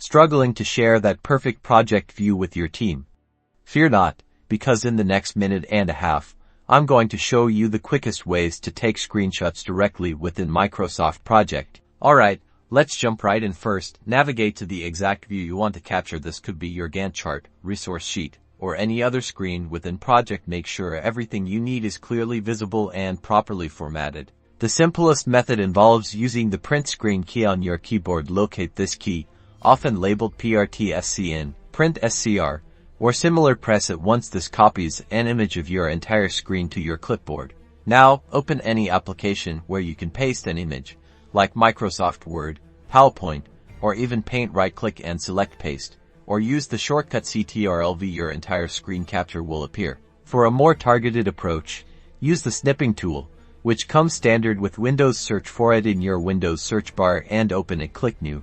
Struggling to share that perfect project view with your team? Fear not, because in the next minute and a half, I'm going to show you the quickest ways to take screenshots directly within Microsoft Project. Alright, let's jump right in. First, navigate to the exact view you want to capture. This could be your Gantt chart, resource sheet, or any other screen within Project. Make sure everything you need is clearly visible and properly formatted. The simplest method involves using the print screen key on your keyboard. Locate this key, often labeled PRTSCN, print SCR, or similar. Press it once. This copies an image of your entire screen to your clipboard. Now, open any application where you can paste an image, like Microsoft Word, PowerPoint, or even Paint. Right-click and select Paste, or use the shortcut Ctrl+V. Your entire screen capture will appear. For a more targeted approach, use the Snipping Tool, which comes standard with Windows. Search for it in your Windows search bar and open it. Click New,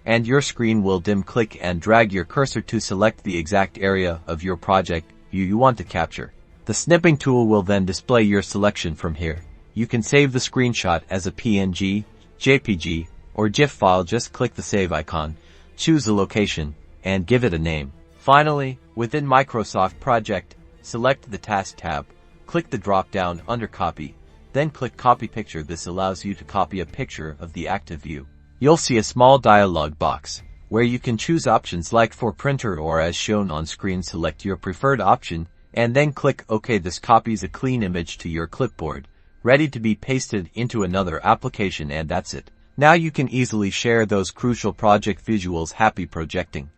and your screen will dim. Click and drag your cursor to select the exact area of your project view you want to capture. The Snipping Tool will then display your selection. From here, you can save the screenshot as a PNG, JPG, or GIF file. Just click the save icon, choose a location, and give it a name. Finally, within Microsoft Project, select the Task tab, click the drop-down under Copy, then click Copy Picture. This allows you to copy a picture of the active view. You'll see a small dialog box where you can choose options like for printer or as shown on screen. Select your preferred option and then click OK. This copies a clean image to your clipboard, ready to be pasted into another application, and that's it. Now you can easily share those crucial project visuals. Happy projecting!